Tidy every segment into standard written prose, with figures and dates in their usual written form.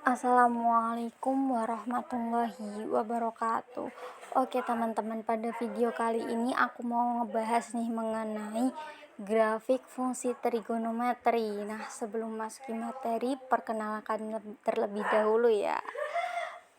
Assalamualaikum warahmatullahi wabarakatuh. Oke teman-teman, pada video kali ini aku mau ngebahas nih mengenai grafik fungsi trigonometri. Nah, sebelum masuk ke materi, perkenalkan terlebih dahulu ya.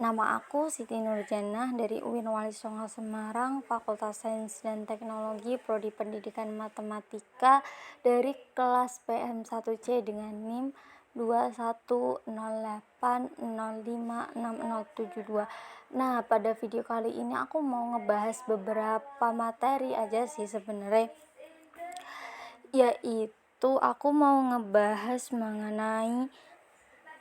Nama aku Siti Nurjannah dari UIN Wali Songo Semarang, Fakultas Sains dan Teknologi, Prodi Pendidikan Matematika, dari kelas PM1C dengan NIM 2108056072. Nah, pada video kali ini aku mau ngebahas beberapa materi aja sih sebenarnya. Yaitu aku mau ngebahas mengenai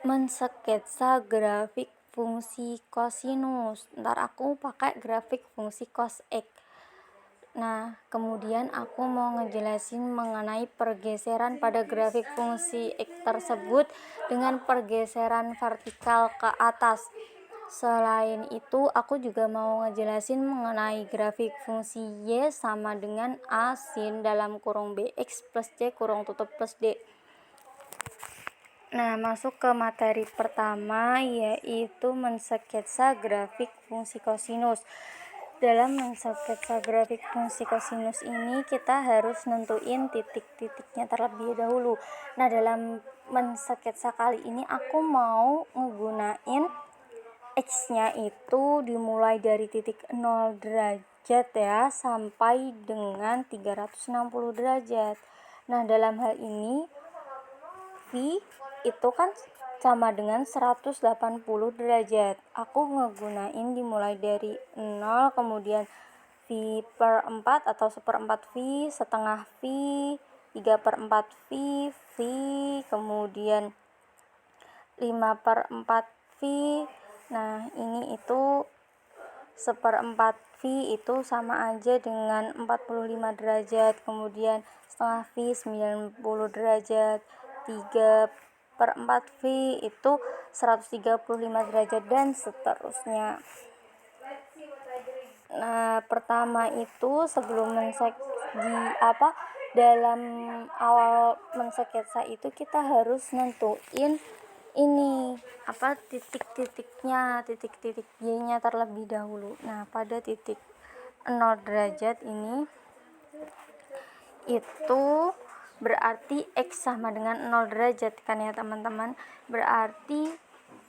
mensketsa grafik fungsi kosinus. Ntar aku pakai grafik fungsi cos X. Nah, kemudian aku mau ngejelasin mengenai pergeseran pada grafik fungsi X tersebut dengan pergeseran vertikal ke atas. Selain itu, aku juga mau ngejelasin mengenai grafik fungsi Y sama dengan A sin dalam kurung BX plus C kurung tutup plus D. Nah, masuk ke materi pertama, yaitu mensketsa grafik fungsi kosinus. Dalam mensketsa grafik fungsi kosinus ini, kita harus nentuin titik-titiknya terlebih dahulu. Nah, dalam mensketsa kali ini aku mau ngegunain X-nya itu dimulai dari titik 0 derajat ya, sampai dengan 360 derajat. Nah, dalam hal ini V itu kan sama dengan 180 derajat. Aku ngegunain dimulai dari 0, kemudian V per 4 atau seperempat V, setengah V, 3 per 4 V, V, kemudian 5 per 4 V. Nah, ini itu seperempat V itu sama aja dengan 45 derajat, kemudian setengah V 90 derajat, 3 per 4 V itu 135 derajat, dan seterusnya. Nah, pertama itu sebelum dalam awal mensketsa itu kita harus nentuin ini titik-titiknya, titik-titik Y-nya terlebih dahulu. Nah, pada titik 0 derajat ini itu berarti X sama dengan 0 derajat kan ya teman-teman. Berarti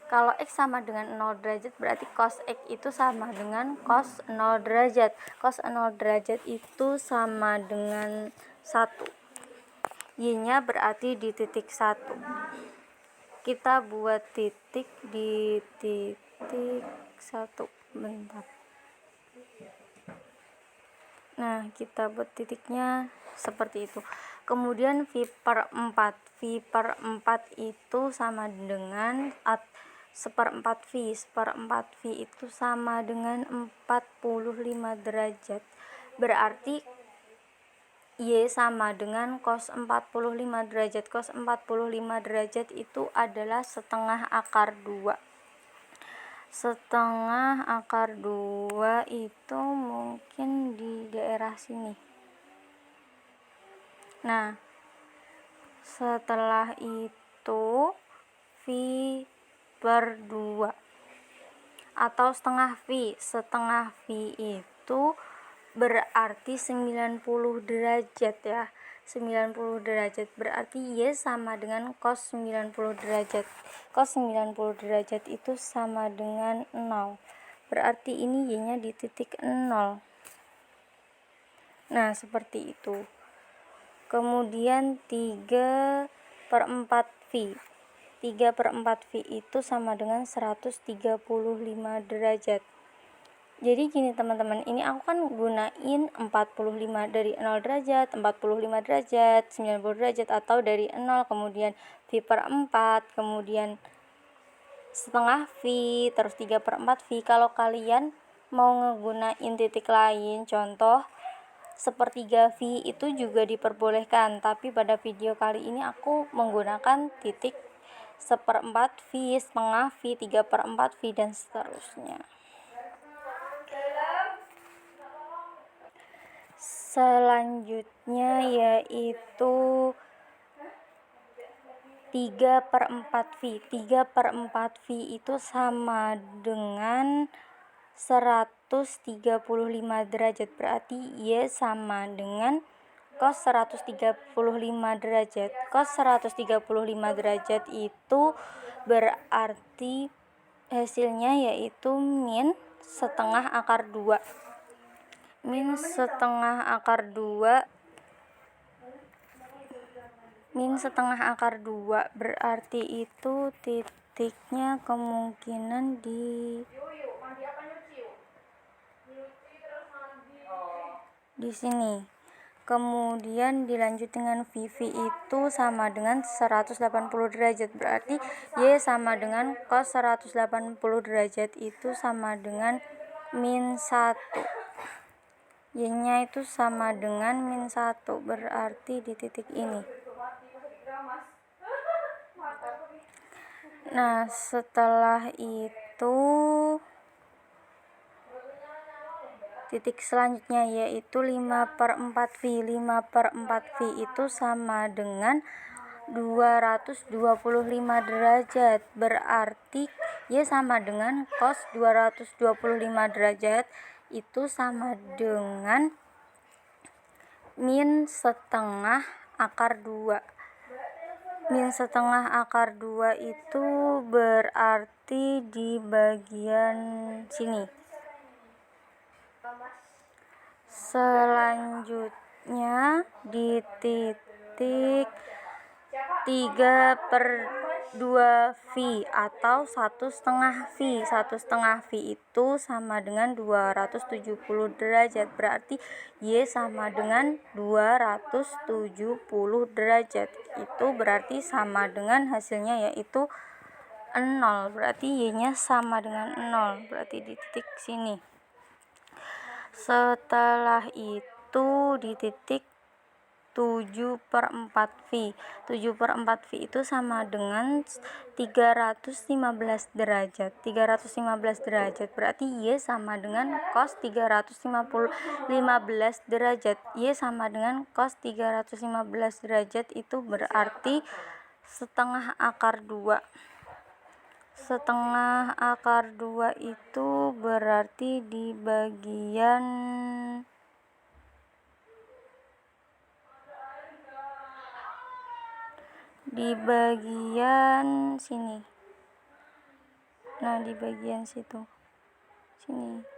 kalau X sama dengan 0 derajat berarti cos X itu sama dengan cos 0 derajat. Cos 0 derajat itu sama dengan 1. Y-nya berarti di titik 1. Kita buat titik di titik 1. Bentar. Nah, kita buat titiknya seperti itu. Kemudian V per 4. V per 4 itu sama dengan seperempat V. Seperempat V itu sama dengan 45 derajat. Berarti Y sama dengan cos 45 derajat. Cos 45 derajat itu adalah setengah akar 2. Setengah akar 2 itu mungkin di daerah sini. Nah, setelah itu V per 2 atau setengah V. Setengah V itu berarti 90 derajat ya. 90 derajat berarti Y sama dengan cos 90 derajat. Cos 90 derajat itu sama dengan 0. Berarti ini Y-nya di titik 0. Nah, seperti itu. Kemudian 3 per 4 V. 3 per 4 V itu sama dengan 135 derajat. Jadi gini teman-teman, ini aku kan gunain 45 dari 0 derajat, 45 derajat, 90 derajat, atau dari 0 kemudian V per 4, kemudian setengah V, terus 3 per 4 V. Kalau kalian mau ngegunain titik lain, contoh sepertiga V itu juga diperbolehkan, tapi pada video kali ini aku menggunakan titik seperempat V, setengah V, 3 per 4 V, dan seterusnya. Selanjutnya yaitu 3/4V. 3/4V itu sama dengan 135 derajat. Berarti Y sama dengan cos 135 derajat. Cos 135 derajat itu berarti hasilnya yaitu min setengah akar 2. Min setengah akar 2 berarti itu titiknya kemungkinan di sini. Kemudian dilanjut dengan VV itu sama dengan 180 derajat. Berarti Y sama dengan cos 180 derajat itu sama dengan min 1. Y-nya itu sama dengan min 1. Berarti di titik ini. Nah, setelah itu titik selanjutnya yaitu 5/4V. 5/4V itu sama dengan 225 derajat. Berarti Y sama dengan cos 225 derajat itu sama dengan min setengah akar 2. Min setengah akar 2 itu berarti di bagian sini. Selanjutnya di titik 3/2V atau 1/2V. 1/2V itu sama dengan 270 derajat. Berarti Y sama dengan 270 derajat. Itu berarti sama dengan hasilnya yaitu 0. Berarti Y-nya sama dengan 0. Berarti di titik sini. Setelah itu di titik 7/4V. 7/4V itu sama dengan 315 derajat. 315 derajat berarti Y sama dengan cos 315 derajat. Y sama dengan cos 315 derajat itu berarti setengah akar 2. Setengah akar 2 itu berarti di bagian sini. Nah, di bagian situ. Sini.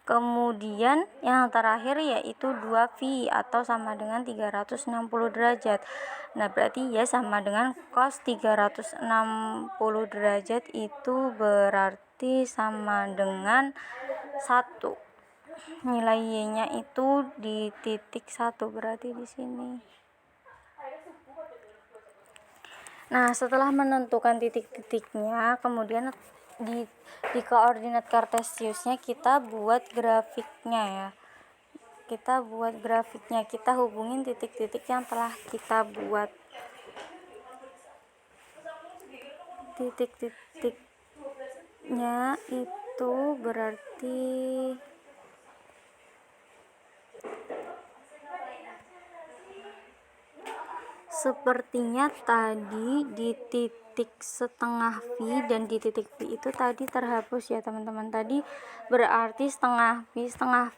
Kemudian yang terakhir yaitu 2V atau sama dengan 360 derajat. Nah, berarti Y sama dengan cos 360 derajat itu berarti sama dengan 1. Nilai Y-nya itu di titik 1, berarti di sini. Nah, setelah menentukan titik-titiknya, kemudian di koordinat kartesiusnya kita buat grafiknya ya. Kita hubungin titik-titik yang telah kita buat. Titik-titiknya itu berarti sepertinya tadi di titik setengah V dan di titik V itu tadi terhapus ya teman-teman. Tadi berarti setengah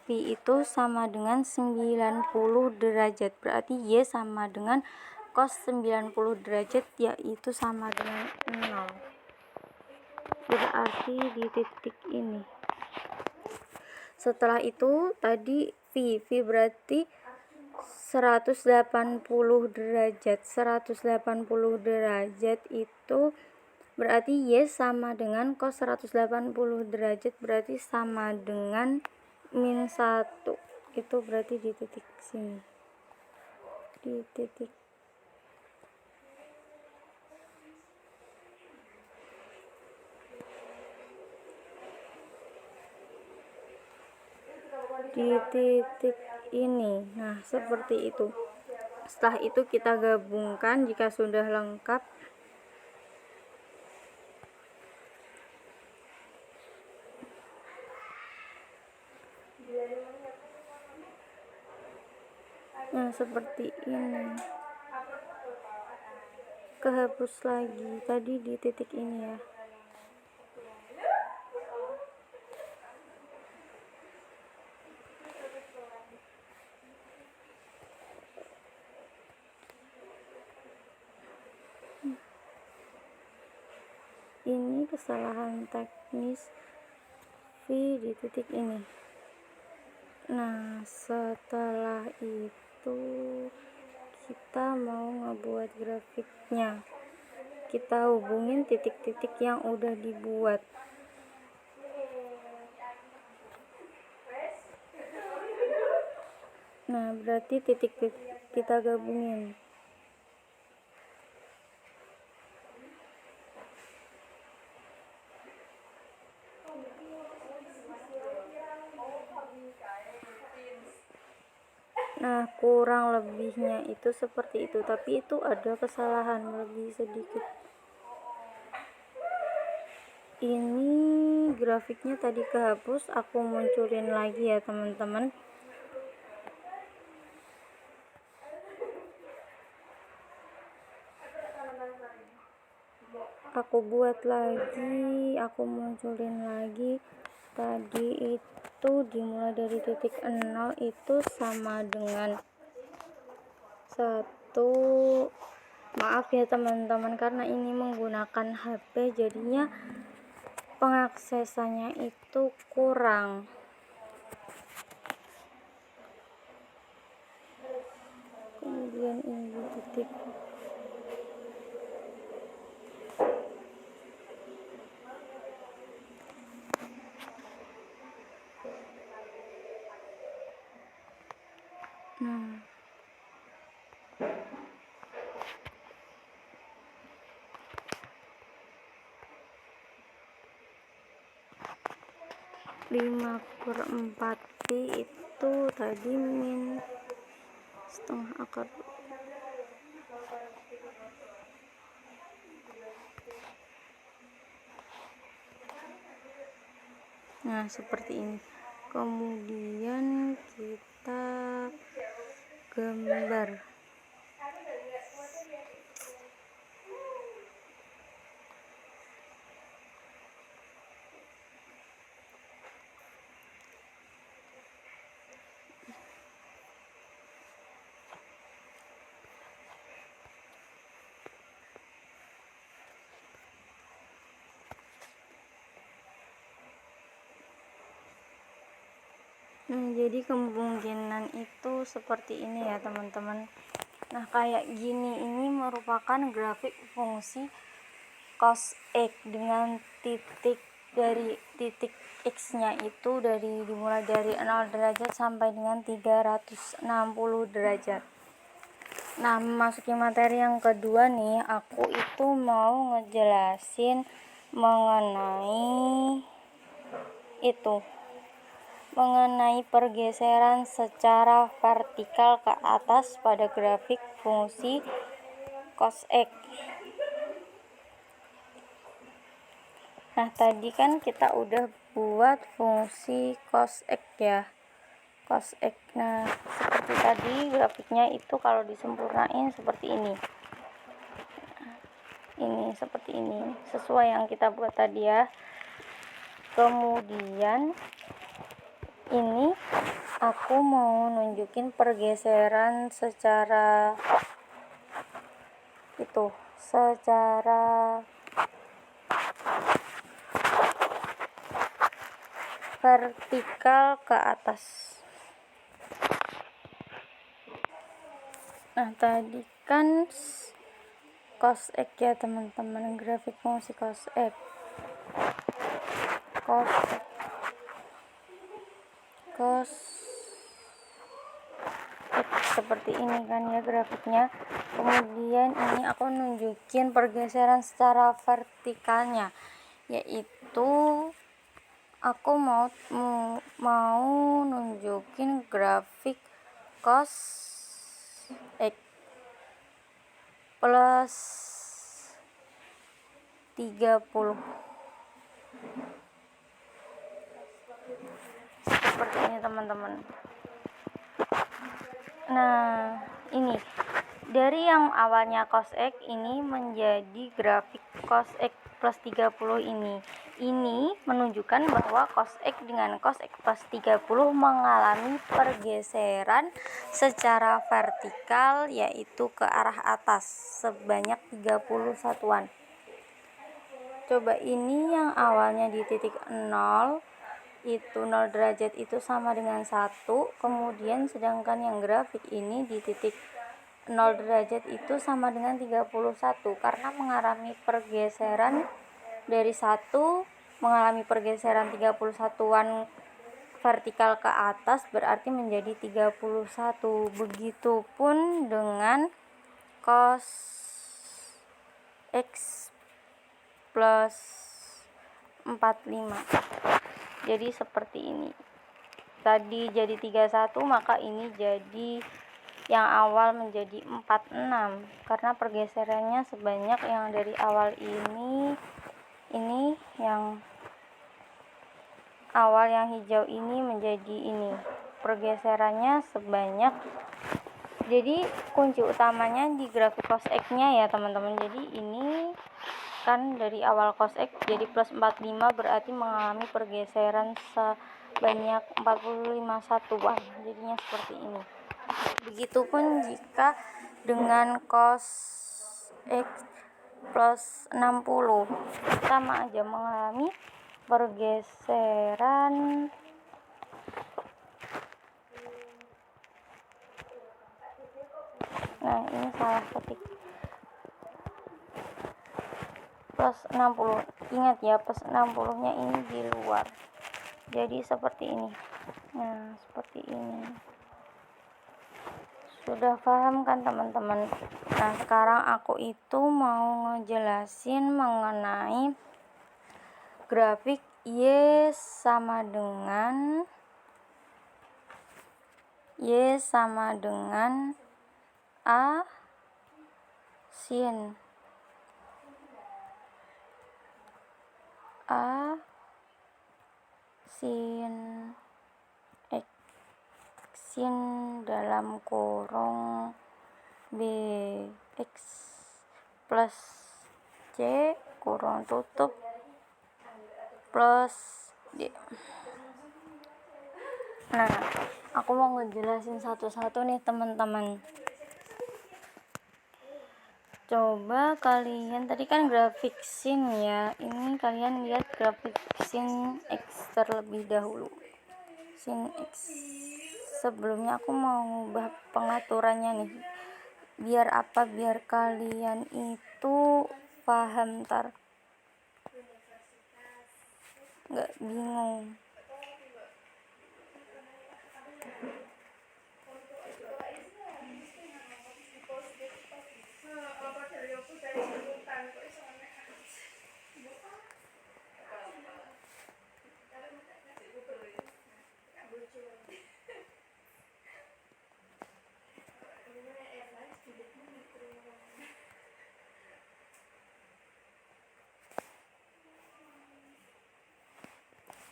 V itu sama dengan 90 derajat. Berarti Y sama dengan cos 90 derajat yaitu sama dengan 0. Berarti di titik ini. Setelah itu tadi V berarti 180 derajat. 180 derajat itu berarti Y sama dengan cos 180 derajat berarti sama dengan min 1. Itu berarti di titik sini. Di titik ini. Nah, seperti itu. Setelah itu kita gabungkan jika sudah lengkap. Nah, seperti ini. Kehapus lagi tadi di titik ini ya. Ini kesalahan teknis V di titik ini. Nah, setelah itu kita mau ngebuat grafiknya. Kita hubungin titik-titik yang udah dibuat. Nah, berarti titik-titik kita gabungin. Nah, kurang lebihnya itu seperti itu, tapi itu ada kesalahan lebih sedikit. Ini grafiknya tadi kehapus, aku munculin lagi ya teman-teman. Aku buat lagi, aku munculin lagi. Tadi itu dimulai dari titik 0 itu sama dengan 1. Maaf ya teman-teman, karena ini menggunakan HP jadinya pengaksesannya itu kurang. Kemudian ini titik. Nah, lima per 4 pi itu tadi min setengah akar. Nah, seperti ini. Kemudian kita gambar. Nah, jadi kemungkinan itu seperti ini ya teman-teman. Nah, kayak gini ini merupakan grafik fungsi cos X dengan titik dari titik X nya itu dimulai dari 0 derajat sampai dengan 360 derajat. Nah, memasuki materi yang kedua nih, aku itu mau ngejelasin mengenai pergeseran secara vertikal ke atas pada grafik fungsi cos X. Nah, tadi kan kita udah buat fungsi cos X ya. Cos X. Nah, seperti tadi grafiknya itu kalau disempurnain seperti ini. Ini seperti ini, sesuai yang kita buat tadi ya. Kemudian ini aku mau nunjukin pergeseran secara vertikal ke atas. Nah, tadi kan cos X ya teman-teman, grafik fungsi cos X. Cos X seperti ini kan ya grafiknya. Kemudian ini aku nunjukin pergeseran secara vertikalnya, yaitu aku mau nunjukin grafik cos X plus 30. Seperti ini teman-teman. Nah, ini. Dari yang awalnya cos X ini menjadi grafik cos X plus 30 ini. Ini menunjukkan bahwa cos X dengan cos X plus 30 mengalami pergeseran secara vertikal yaitu ke arah atas sebanyak 30 satuan. Coba ini yang awalnya di titik 0 itu 0 derajat itu sama dengan 1, kemudian sedangkan yang grafik ini di titik 0 derajat itu sama dengan 31 karena mengalami pergeseran dari 1 mengalami pergeseran 30 satuan vertikal ke atas berarti menjadi 31. Begitupun dengan cos X plus 45. Jadi seperti ini. Tadi jadi 31, maka ini jadi yang awal menjadi 46 karena pergeserannya sebanyak yang dari awal ini yang awal yang hijau ini menjadi ini. Pergeserannya sebanyak. Jadi kunci utamanya di grafik cos X-nya ya, teman-teman. Jadi ini kan dari awal cos X jadi plus 45 berarti mengalami pergeseran sebanyak 45 satuan. Jadinya seperti ini. Begitupun jika dengan cos X plus 60 sama aja mengalami pergeseran ini salah ketik plus 60. Ingat ya, plus 60 nya ini di luar, jadi seperti ini. Nah seperti ini. Sudah paham kan teman-teman? Nah sekarang aku itu mau ngejelasin mengenai grafik Y sama dengan A sin X sin dalam kurung BX plus C kurung tutup plus D. Nah, aku mau ngejelasin satu-satu nih teman-teman. Coba kalian tadi kan grafik sin ya. Ini kalian lihat grafik sin X terlebih dahulu. Sin X. Sebelumnya aku mau ngubah pengaturannya nih. Biar apa? Biar kalian itu paham nggak bingung.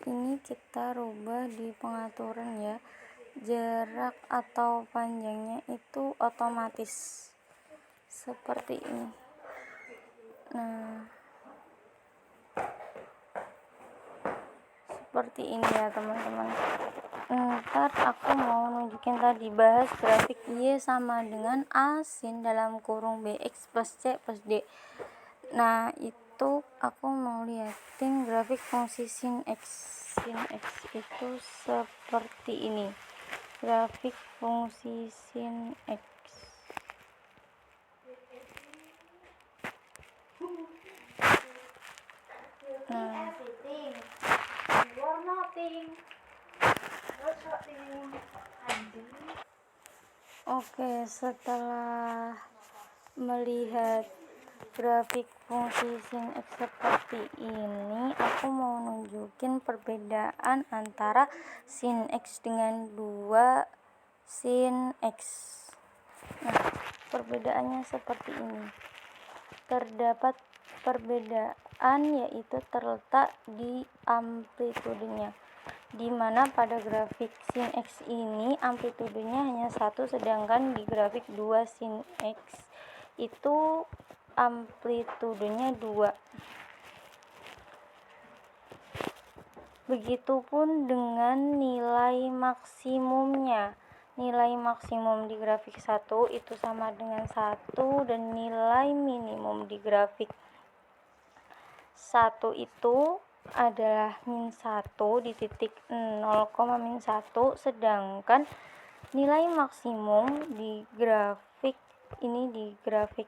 Ini kita rubah di pengaturan ya, jarak atau panjangnya itu otomatis seperti ini. Nah seperti ini ya teman-teman. Ntar aku mau nunjukin tadi bahas grafik Y sama dengan A sin dalam kurung BX plus C plus D. Nah itu aku mau liatin grafik fungsi sin X. Sin X itu seperti ini. Grafik fungsi sin X. Nah oke, setelah melihat grafik fungsi sin X seperti ini, aku mau nunjukin perbedaan antara sin X dengan 2 sin X. Nah, perbedaannya seperti ini. Terdapat perbedaan yaitu terletak di amplitudenya. di mana pada grafik sin X ini amplitudenya hanya 1, sedangkan di grafik 2 sin X itu amplitudenya 2. Begitupun dengan nilai maksimumnya. Nilai maksimum di grafik 1 itu sama dengan 1, dan nilai minimum di grafik 1 itu adalah min 1 di titik 0, min 1, sedangkan nilai maksimum di grafik ini, di grafik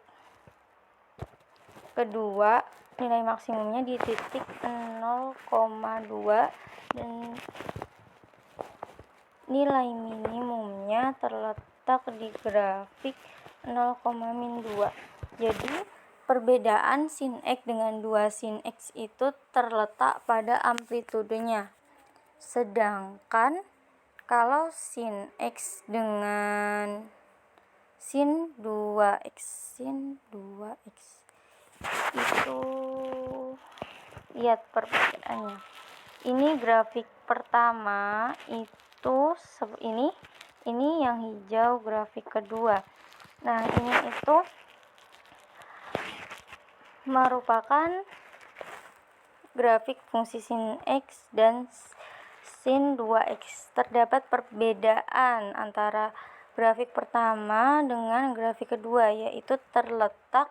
kedua, nilai maksimumnya di titik 0,2, dan nilai minimumnya terletak di grafik 0,-2. Jadi perbedaan sin X dengan 2 sin X itu terletak pada amplitudenya. Sedangkan kalau sin X dengan sin 2X itu, lihat perbedaannya. Ini grafik pertama itu ini yang hijau grafik kedua. Nah, ini itu merupakan grafik fungsi sin X dan sin 2X. Terdapat perbedaan antara grafik pertama dengan grafik kedua, yaitu terletak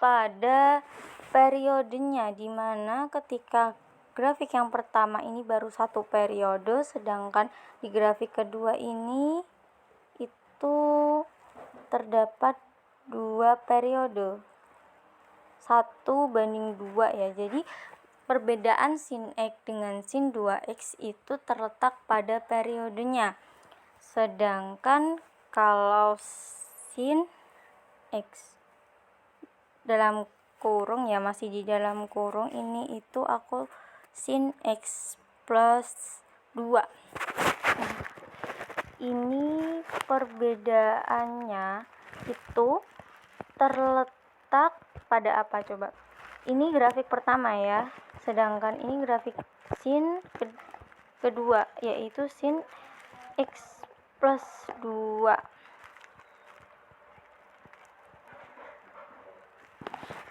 pada periodenya, di mana ketika grafik yang pertama ini baru 1 periode, sedangkan di grafik kedua ini itu terdapat 2 periode, 1:2 ya. Jadi perbedaan sin X dengan sin 2X itu terletak pada periodenya. Sedangkan kalau sin X dalam kurung ya, masih di dalam kurung, ini itu aku sin X plus 2. Nah, ini perbedaannya itu terletak pada apa coba? Ini grafik pertama ya, sedangkan ini grafik sin kedua, yaitu sin X plus 2.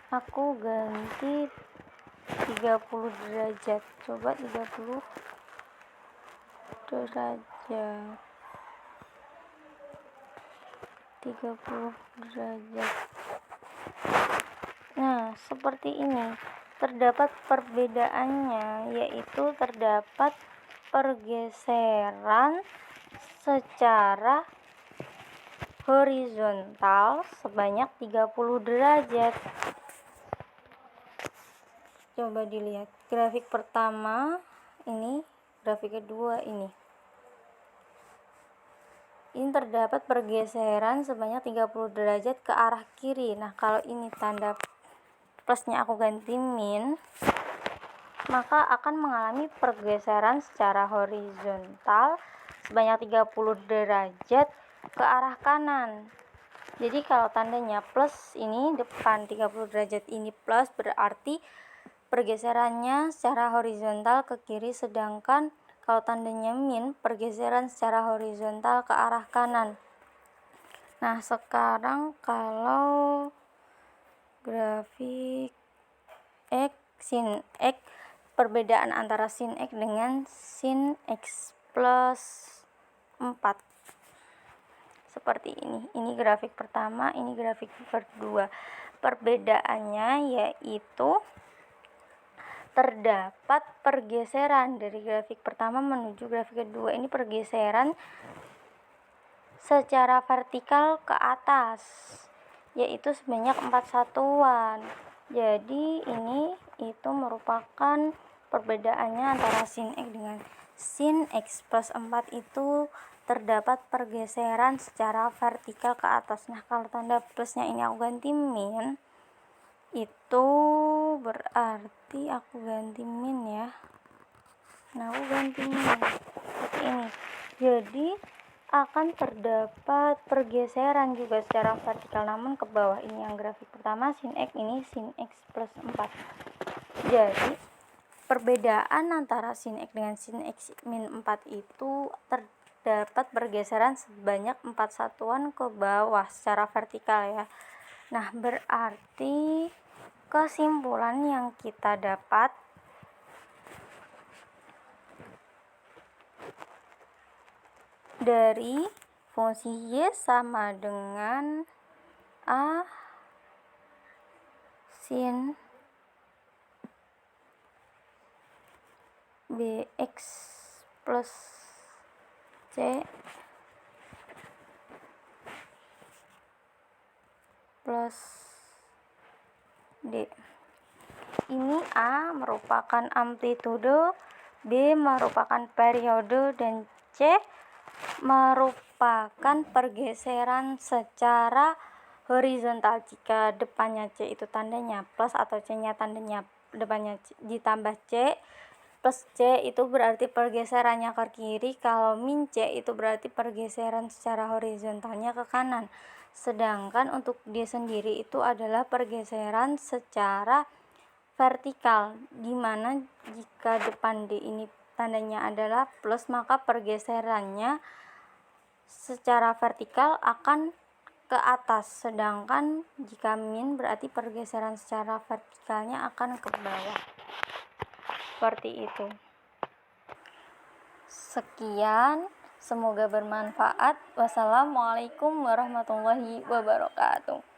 Aku ganti 30 derajat. Coba 30 derajat. 30 derajat. Nah, seperti ini. Terdapat perbedaannya, yaitu terdapat pergeseran secara horizontal sebanyak 30 derajat. Coba dilihat grafik pertama ini, grafik kedua ini. Ini terdapat pergeseran sebanyak 30 derajat ke arah kiri. Nah, kalau ini tanda plusnya aku ganti min, maka akan mengalami pergeseran secara horizontal sebanyak 30 derajat ke arah kanan. Jadi kalau tandanya plus ini depan, 30 derajat ini plus, berarti pergeserannya secara horizontal ke kiri, sedangkan kalau tandanya min, pergeseran secara horizontal ke arah kanan. Nah, sekarang kalau grafik X, sin X, perbedaan antara sin X dengan sin X plus 4. Seperti ini. Ini grafik pertama, ini grafik kedua. Perbedaannya yaitu terdapat pergeseran dari grafik pertama menuju grafik kedua. Ini pergeseran secara vertikal ke atas, yaitu sebanyak 4 satuan. Jadi ini itu merupakan perbedaannya antara sin X dengan sin X plus 4 itu terdapat pergeseran secara vertikal ke atas. Nah, kalau tanda plusnya ini aku ganti min, itu berarti aku ganti min ya. Nah, aku ganti min seperti ini. Jadi akan terdapat pergeseran juga secara vertikal, namun ke bawah. Ini yang grafik pertama sin X, ini sin X plus 4. Jadi Perbedaan antara sin X dengan sin X min 4 itu terdapat pergeseran sebanyak 4 satuan ke bawah secara vertikal ya. Nah, berarti kesimpulan yang kita dapat dari fungsi Y sama dengan A sin BX plus C plus D. Ini A merupakan amplitudo, B merupakan periode, dan C merupakan pergeseran secara horizontal. Jika depannya C itu tandanya plus atau C-nya tandanya depannya C, ditambah C plus C itu berarti pergeserannya ke kiri. Kalau min C itu berarti pergeseran secara horizontalnya ke kanan. Sedangkan untuk D sendiri itu adalah pergeseran secara vertikal, dimana jika depan D ini tandanya adalah plus, maka pergeserannya secara vertikal akan ke atas, sedangkan jika min berarti pergeseran secara vertikalnya akan ke bawah. Seperti itu. Sekian, semoga bermanfaat. Wassalamualaikum warahmatullahi wabarakatuh.